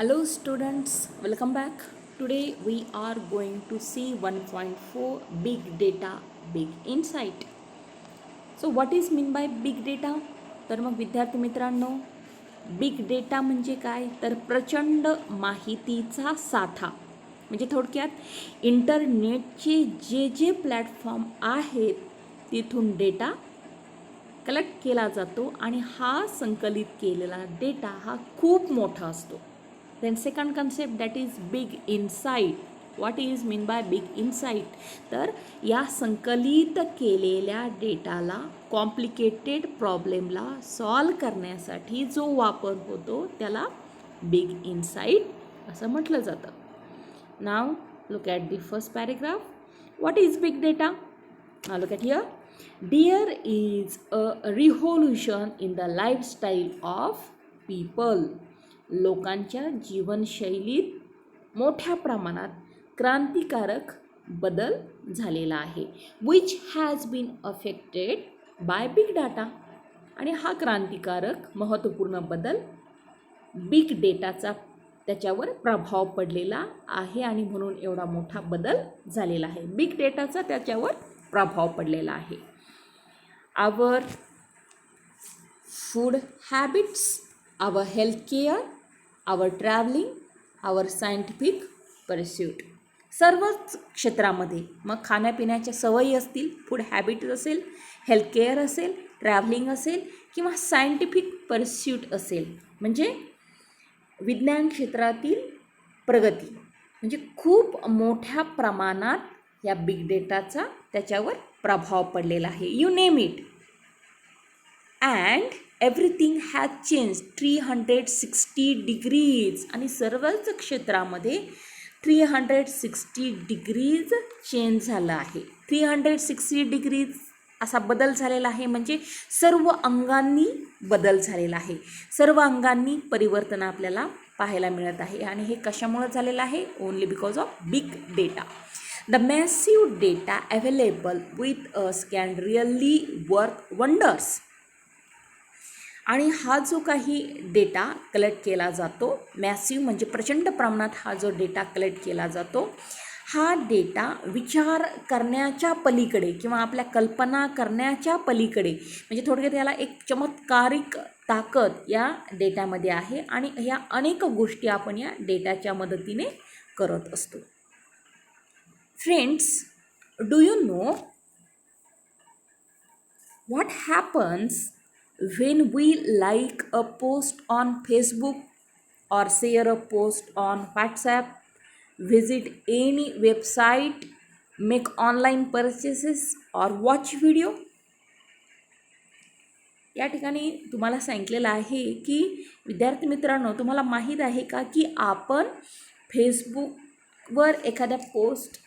Hello students, welcome back. Today we are going to see 1.4 big data, big insight. So what is mean by big data? तर मग विद्यार्थी मित्रांनो, big data म्हणजे काय? तर प्रचंड माहितीचा साठा. म्हणजे थोडक्यात इंटरनेटचे जे प्लॅटफॉर्म आहेत तिथून डेटा कलेक्ट केला जातो आणि हा संकलित केलेला डेटा हा खूप मोठा असतो. Then second concept that is big insight. What is mean by big insight? तर या संकलित केलेल्या डेटाला कॉम्प्लिकेटेड प्रॉब्लेमला सॉल्व करण्यासाठी जो वापर होतो त्याला बिग इनसाईट असं म्हटलं जातं. नाव look at the first paragraph. What is big data? Look at here. There is a revolution in the lifestyle of people. लोकांच्या जीवनशैलीत मोठ्या प्रमाणात क्रांतिकारक बदल झालेला आहे. Which has been affected by big data. आणि हा क्रांतिकारक महत्त्वपूर्ण बदल बिग डेटाचा त्याच्यावर प्रभाव पडलेला आहे आणि म्हणून एवढा मोठा बदल झालेला आहे. बिग डेटाचा त्याच्यावर प्रभाव पडलेला आहे. आवर फूड हॅबिट्स, आवर हेल्थ केअर, आवर ट्रॅव्हलिंग, आवर सायंटिफिक परस्यूट. सर्वच क्षेत्रामध्ये मग खाण्यापिण्याच्या सवयी असतील, फूड हॅबिट असेल, हेल्थ केअर असेल, ट्रॅव्हलिंग असेल किंवा सायंटिफिक परस्यूट असेल, म्हणजे विज्ञान क्षेत्रातील प्रगती, म्हणजे खूप मोठ्या प्रमाणात या बिग डेटाचा त्याच्यावर प्रभाव पडलेला आहे. You name it and everything has change 360 degrees. आणि सर्वच क्षेत्रामध्ये 360 डिग्रीज चेंज झालं आहे. 360 डिग्रीज असा बदल झालेला आहे, म्हणजे सर्व अंगांनी बदल झालेला आहे. सर्व अंगांनी परिवर्तन आपल्याला पाहायला मिळत आहे. आणि हे कशामुळे झालेलं आहे? Only because of big data. The massive data available with us can really work wonders. आणि हा जो काही डेटा कलेक्ट केला जातो, मॅसिव्ह म्हणजे प्रचंड प्रमाणात हा जो डेटा कलेक्ट केला जातो, हा डेटा विचार करण्याच्या पलीकडे किंवा आपल्या कल्पना करण्याच्या पलीकडे, म्हणजे थोडक्यात याला एक चमत्कारिक ताकद या डेटामध्ये आहे. आणि ह्या अनेक गोष्टी आपण या डेटाच्या मदतीने करत असतो. Friends, do you know what happens when we like a post on Facebook or share a post on WhatsApp, visit any website, make online purchases or watch video? या ठिकाणी तुम्हाला सांगितलेलं आहे की विद्यार्थी मित्रांनो, तुम्हाला माहीत आहे का की आपण फेसबुकवर एखाद्या पोस्ट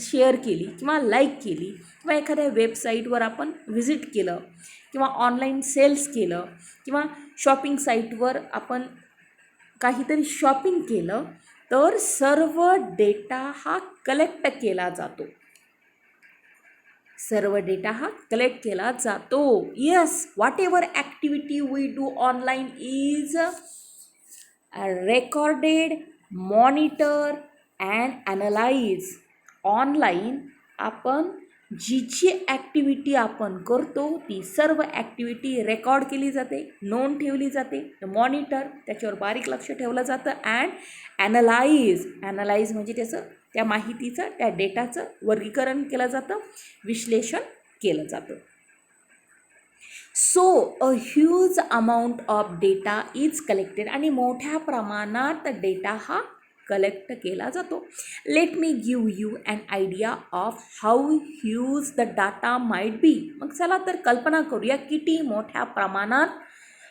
शेअर केली किंवा लाईक केली किंवा एखाद्या वेबसाईटवर आपण व्हिजिट केलं किंवा ऑनलाईन सेल्स केलं किंवा शॉपिंग साईटवर आपण काहीतरी शॉपिंग केलं, तर सर्व डेटा हा कलेक्ट केला जातो. सर्व डेटा हा कलेक्ट केला जातो. Yes, what activity we do online is recorded, monitor and analyse. Online आपण जी ॲक्टिव्हिटी आपण करतो ती सर्व ॲक्टिव्हिटी रेकॉर्ड केली जाते, नोंद ठेवली जाते. मॉनिटर त्याच्यावर बारीक लक्ष ठेवलं जातं. अँड ॲनलाइज म्हणजे त्या माहितीचं, त्या डेटाचं वर्गीकरण केलं जातं, विश्लेषण केलं जातं. So a huge amount of data is collected. आणि मोठ्या प्रमाणात डेटा हा कलेक्ट केला जातो. Let me give you an idea of how huge the data might be. मग चला तर कल्पना करूया किती मोठ्या प्रमाणात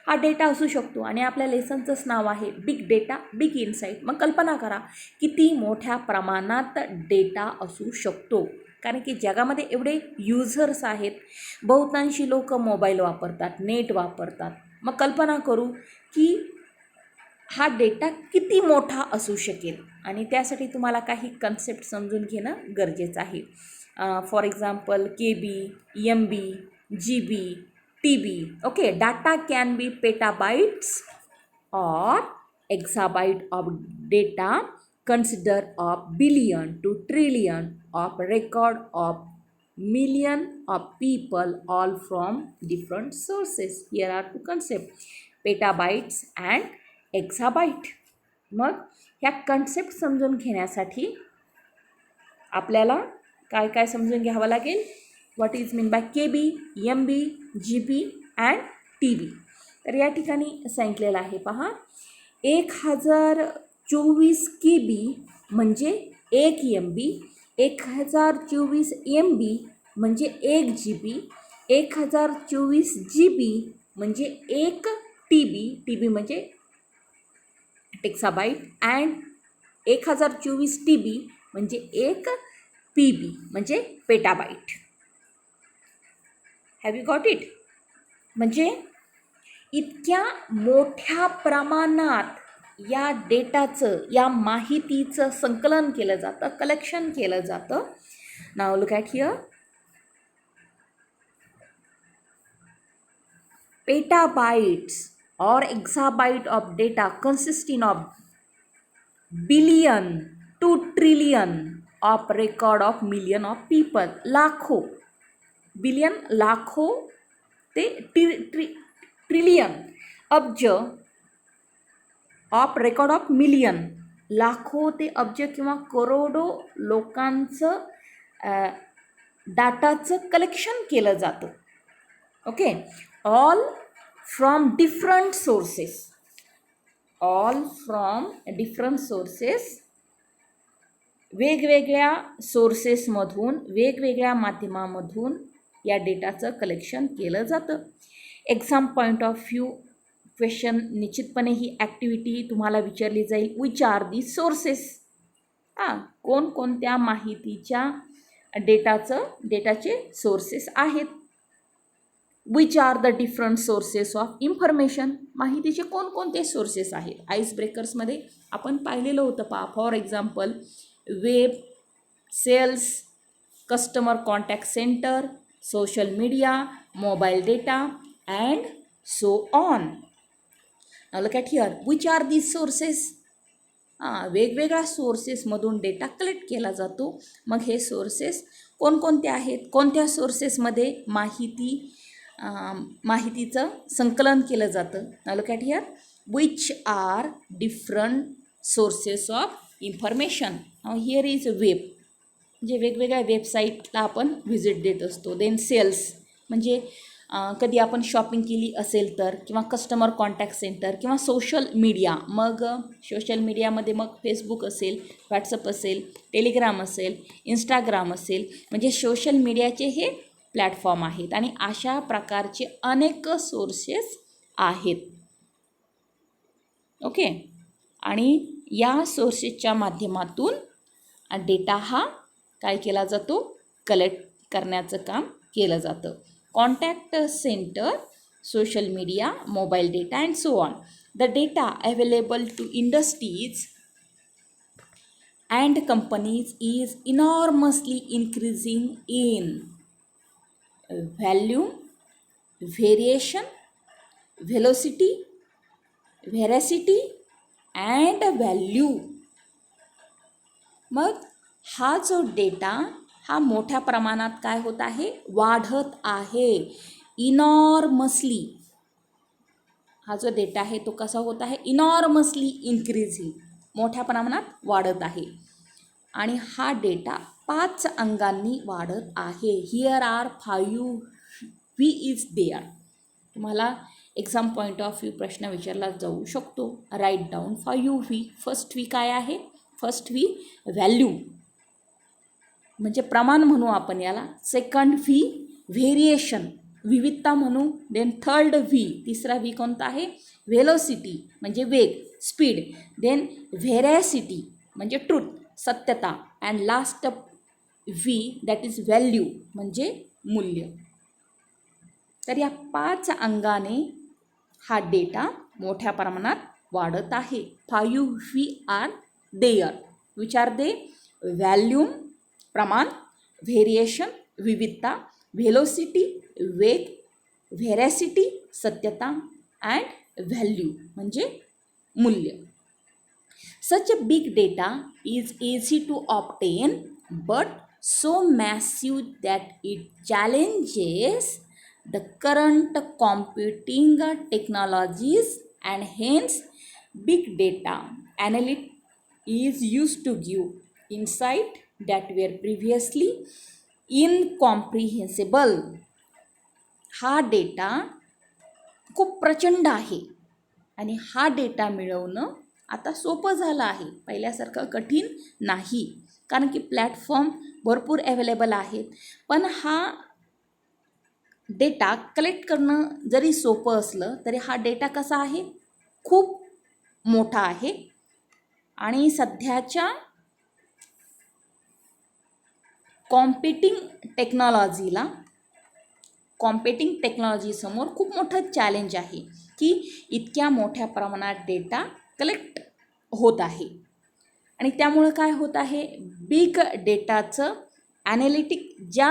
हा डेटा असू शकतो. आणि आपल्या लेसनचंच नाव आहे बिग डेटा, बिग इनसाईट. मग कल्पना करा किती मोठ्या प्रमाणात डेटा असू शकतो. कारण की जगामध्ये एवढे युजर्स आहेत, बहुतांशी लोक मोबाईल वापरतात, नेट वापरतात. मग कल्पना करू की हा डेटा किती मोठा असू शकेल. आणि त्यासाठी तुम्हाला काही कन्सेप्ट समजून घेणं गरजेचं आहे. For example KB, MB, GB, TB. Okay, data can be petabytes or exabyte of data consider of billion to trillion of record of million of people all from different sources. Here are two concepts, petabytes and exabyte. मग ह्या concept समजून घेण्यासाठी आपल्याला काय काय समजून घ्यावं लागेल. What is mean by K B, M B, G B and T B. तर या ठिकाणी सांगितलेलं आहे पहा, 1024 के बी म्हणजे 1 एम बी, 1024 एम बी म्हणजे 1 जी बी, 1024 जी बी म्हणजे 1 टी बी, टी बी म्हणजे टेक्साबाईट, अँड 1024 टी बी म्हणजे 1 पी बी म्हणजे petabyte. Have you got it? म्हणजे इतक्या मोठ्या प्रमाणात या डेटाचं, या माहितीचं संकलन केलं जातं, कलेक्शन केलं जातं. नाव look at here. Petabytes or exabyte of data consisting of billion to trillion of record of million of people. लाखो, बिलियन लाखो ते ट्रिलियन, अब्ज ऑफ रेकॉर्ड ऑफ मिलियन, लाखो ते अब्ज किंवा करोडो लोकांचं डाटाचं कलेक्शन केलं जातं. Okay, all from different sources, all from different sources, वेगवेगळ्या सोर्सेसमधून, वेगवेगळ्या माध्यमामधून या डेटाचं कलेक्शन केलं जातं. Exam point of view question निश्चितपणे ही ॲक्टिव्हिटी तुम्हाला विचारली जाईल. Which are the sources? कोणकोणत्या माहितीच्या डेटाचे सोर्सेस आहेत. Which are the different sources of information? माहितीचे कोणकोणते सोर्सेस आहेत. आईस ब्रेकर्समध्ये आपण पाहिलेलं होतं पहा. For example web, sales, customer contact centre, social media, mobile data and so on. Now look at here. Which are these sources? वेगवेगळ्या सोर्सेसमधून data collect केला जातो. मग हे सोर्सेस कोणकोणते आहेत? कोणत्या सोर्सेसमध्ये माहितीचं संकलन केलं जातं? Now look at here. Which R different sources of information? Here is web, म्हणजे वेगवेगळ्या वेबसाईटला आपण व्हिजिट देत असतो. देन सेल्स म्हणजे कधी आपण शॉपिंग केली असेल तर, किंवा कस्टमर कॉन्टॅक्ट सेंटर, किंवा सोशल मीडिया. मग सोशल मीडियामध्ये मग फेसबुक असेल, व्हॉट्सअप असेल, टेलिग्राम असेल, इंस्टाग्राम असेल, म्हणजे सोशल मीडियाचे हे प्लॅटफॉर्म आहेत. आणि अशा प्रकारचे अनेक सोर्सेस आहेत. ओके, आणि या सोर्सेसच्या माध्यमातून डेटा हा काय केला जातो? कलेक्ट करण्याचं काम केलं जातं. Contact centre, social media, mobile data and so on. The data available to industries and companies is enormously increasing in volume, variation, velocity, veracity and value. मग हा जो डेटा हा मोठ्या प्रमाणात काय होत आहे? वाढत आहे. इनॉर्मसली हा जो डेटा आहे तो कसा होत आहे? इनॉर्मसली इन्क्रीजिंग, मोठ्या प्रमाणात वाढत आहे. आणि हा डेटा 5 अंगांनी वाढत आहे. Here are 5 V is there. तुम्हाला एक्झाम पॉईंट ऑफ व्ह्यू प्रश्न विचारला जाऊ शकतो. Write down 5 V. First V काय आहे? फर्स्ट व्ही व्हॅल्यूम, म्हणजे प्रमाण म्हणू आपण याला. सेकंड व्ही व्हेरिएशन, विविधता म्हणू. देन थर्ड व्ही, तिसरा व्ही कोणता आहे? व्हेलोसिटी म्हणजे वेग, स्पीड. देन व्हेरॅसिटी म्हणजे ट्रूथ, सत्यता. And last V that is value म्हणजे मूल्य. तर या 5 अंगाने हा डेटा मोठ्या प्रमाणात वाढत आहे. 5 V are there. Which are they? Volume प्रमाण, व्हेरिएशन विविधता, व्हेलोसिटी वेग, व्हेरॅसिटी सत्यता अँड व्हॅल्यू म्हणजे मूल्य. Such a big data is easy to obtain but so massive that it challenges the current computing technologies, and hence big data analytics is used to give insight that were previously incomprehensible. हा data खूप प्रचंड आहे आणि हा data मिळवणं आता सोपं झालं आहे, पहिल्यासारखं कठीण नाही, कारण की प्लॅटफॉर्म भरपूर अवेलेबल आहेत. पण हा डेटा कलेक्ट करणं जरी सोपं असलं तरी हा डेटा कसा आहे, खूप मोठा आहे आणि सध्याच्या कॉम्पिटिंग टेक्नॉलॉजीसमोर खूप मोठं चॅलेंज आहे की इतक्या मोठ्या प्रमाणात डेटा कलेक्ट होत आहे. आणि त्यामुळं काय होत आहे, बिग डेटाचं ॲनालिटिक ज्या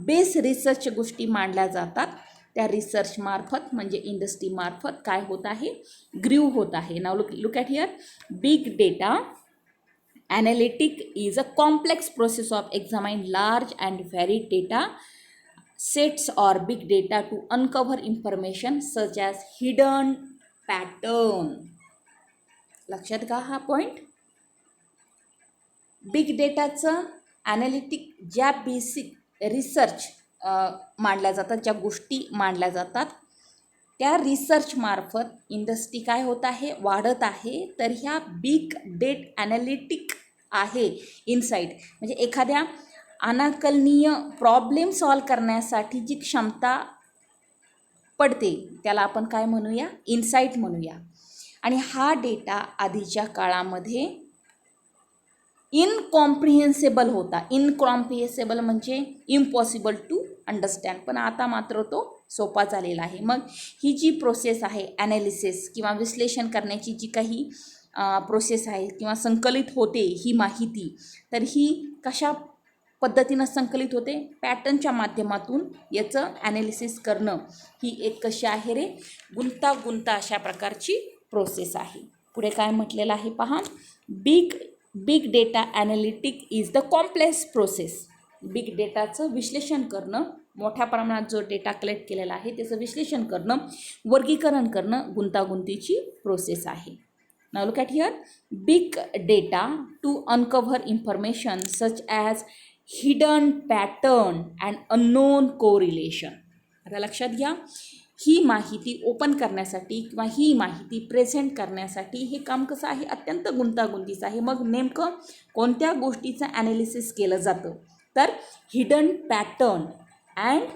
बेस रिसर्च गोष्टी मांडल्या जातात त्या रिसर्चमार्फत म्हणजे इंडस्ट्रीमार्फत काय होत आहे, ग्रीव होत आहे. नाव look at here. Big data analytic is a complex process of examining large and varied data sets or big data to uncover information such as hidden pattern. लक्षात घ्या हा पॉईंट. बिग डेटाचं ॲनालिटिक ज्या बेसिक रिसर्च मांडल्या जातात, ज्या गोष्टी मांडल्या जातात त्या रिसर्चमार्फत इंडस्ट्री काय होत आहे, वाढत आहे. तर ह्या बिग डेट ॲनालिटिक आहे इनसाईट, म्हणजे एखाद्या अनाकलनीय प्रॉब्लेम सॉल्व करण्यासाठी जी क्षमता पडते त्याला आपण काय म्हणूया, इनसाईट म्हणूया. आणि हा डेटा आधीच्या काळामध्ये इनकॉम्प्रिहेन्सिबल होता. इनकॉम्प्रिहेन्सिबल म्हणजे इम्पॉसिबल टू अंडरस्टँड, पण आता मात्र तो सोपा झालेला आहे. मग ही जी प्रोसेस आहे ॲनालिसिस किंवा विश्लेषण करण्याची जी काही प्रोसेस आहे किंवा संकलित होते ही माहिती, तर ही कशा पद्धतीनं संकलित होते, पॅटर्नच्या माध्यमातून याचं ॲनालिसिस करणं ही एक कशी आहे रे, गुंतागुंत अशा प्रकारची प्रोसेस आहे. पुढे काय म्हटलेलं आहे पहा, big data analytic is the complex process. Big डेटाचं विश्लेषण करणं, मोठ्या प्रमाणात जो डेटा कलेक्ट केलेला आहे त्याचं विश्लेषण करणं, वर्गीकरण करणं गुंतागुंतीची प्रोसेस आहे. Now look at here. Big data to uncover information such as hidden pattern and unknown correlation. आता लक्षात घ्या, ही माहिती ओपन करण्यासाठी किंवा ही माहिती प्रेझेंट करण्यासाठी हे काम कसं आहे, अत्यंत गुंतागुंतीचं आहे. मग नेमकं कोणत्या गोष्टीचं ॲनालिसिस केलं जातं, तर hidden pattern and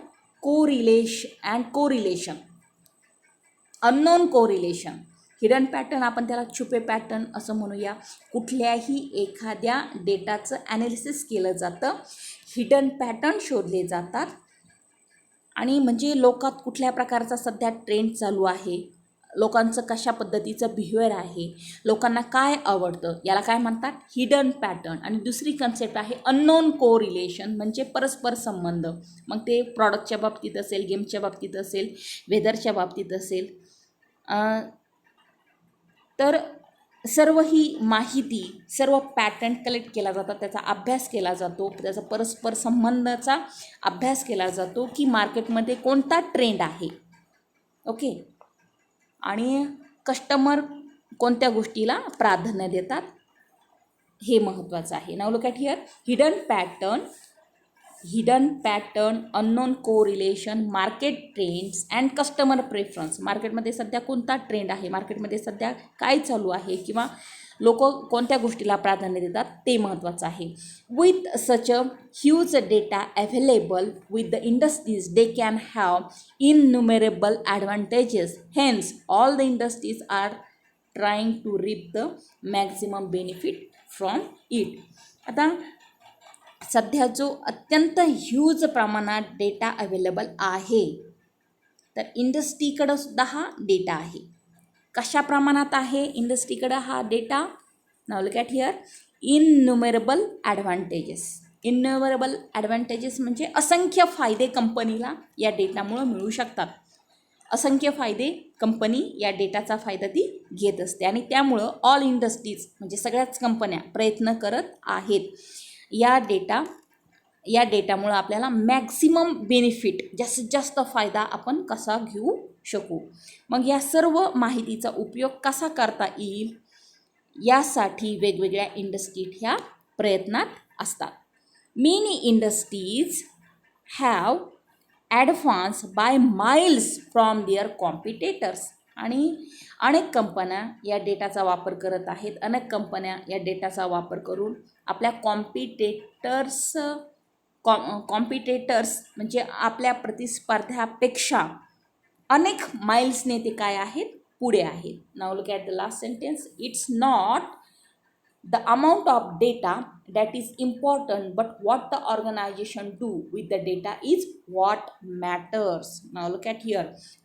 correlation, unknown correlation. Hidden pattern आपण त्याला छुपे पॅटर्न असं म्हणूया. कुठल्याही एखाद्या डेटाचं ॲनालिसिस केलं जातं, हिडन पॅटर्न शोधले जातात. आणि म्हणजे लोकात कुठल्या प्रकारचा सध्या ट्रेंड चालू आहे, लोकांचं कशा पद्धतीचं बिहेवियर आहे, लोकांना काय आवडतं, याला काय म्हणतात, हिडन पॅटर्न. आणि दुसरी कन्सेप्ट आहे अननोन कोरिलेशन, म्हणजे परस्पर संबंध. मग ते प्रॉडक्टच्या बाबतीत असेल, गेमच्या बाबतीत असेल, वेदरच्या बाबतीत असेल, तर सर्व ही माहिती, सर्व पॅटर्न कलेक्ट केला जातात, त्याचा अभ्यास केला जातो, त्याचा परस्पर संबंधाचा अभ्यास केला जातो की मार्केटमध्ये कोणता ट्रेंड आहे. ओके. आणि कस्टमर कोणत्या गोष्टीला प्राधान्य देतात हे महत्त्वाचं आहे. नाव look at here. Hidden pattern, unknown correlation, market trends and customer preference. मार्केटमध्ये सध्या कोणता ट्रेंड आहे, मार्केटमध्ये सध्या काय चालू आहे किंवा लोक कोणत्या गोष्टीला प्राधान्य देतात ते महत्त्वाचं आहे. With such a huge data available with the industries, they can have innumerable advantages. Hence all the industries are trying to reap the maximum benefit from it. आता सध्या जो अत्यंत ह्यूज प्रमाणात डेटा अवेलेबल आहे, तर इंडस्ट्रीकडं सुद्धा हा डेटा आहे. कशा प्रमाणात आहे इंडस्ट्रीकडं हा data? Now look at here. Innumerable advantages म्हणजे असंख्य फायदे कंपनीला या डेटामुळं मिळू शकतात. असंख्य फायदे कंपनी या डेटाचा फायदा ती घेत असते आणि त्यामुळं ऑल इंडस्ट्रीज म्हणजे सगळ्याच कंपन्या प्रयत्न करत आहेत या डेटामुळं आपल्याला मॅक्सिमम बेनिफिट जास्तीत जास्त फायदा आपण कसा घेऊ शकू. मग या सर्व माहितीचा उपयोग कसा करता येईल यासाठी वेगवेगळ्या इंडस्ट्रीज ह्या प्रयत्नात असतात. Many industries have advance by miles from their competitors आणि अनेक कंपन्या या डेटाचा वापर करत आहेत. अनेक कंपन्या या डेटाचा वापर करून आपल्या कॉम्पिटेटर्स म्हणजे आपल्या प्रतिस्पर्ध्यापेक्षा अनेक माइल्सने ते काय आहेत पुढे आहेत. नाव look at the last sentence. It's not the amount of data that is important, but what the organization do with the data is what matters. Now look at here.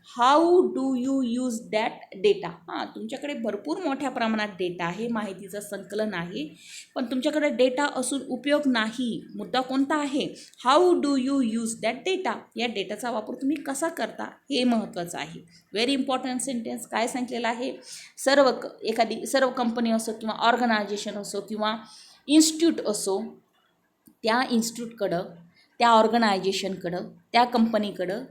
How do you use that data? तुमच्याकडे भरपूर मोठ्या प्रमाणात data आहे, माहितीचं संकलन आहे, पण तुमच्याकडे डेटा असून उपयोग नाही. मुद्दा कोणता आहे? How do you use that data. या डेटाचा वापर तुम्ही कसा करता हे महत्त्वाचं आहे. Very important sentence. काय सांगितलेलं आहे? सर्व कंपनी असो किंवा ऑर्गनायझेशन असो किंवा इन्स्टिट्यूट असो, त्या इन्स्टिट्यूटकडं, त्या ऑर्गनायझेशनकडं, त्या कंपनीकडं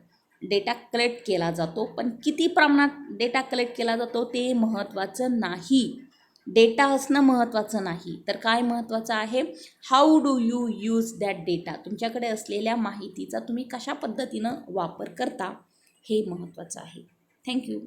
डेटा कलेक्ट केला जातो, पण किती प्रमाणात डेटा कलेक्ट केला जातो ते महत्त्वाचं नाही. डेटा असणं महत्त्वाचं नाही, तर काय महत्त्वाचं आहे? How do you use that data. तुमच्याकडे असलेल्या माहितीचा तुम्ही कशा पद्धतीनं वापर करता हे महत्त्वाचं आहे. थँक्यू.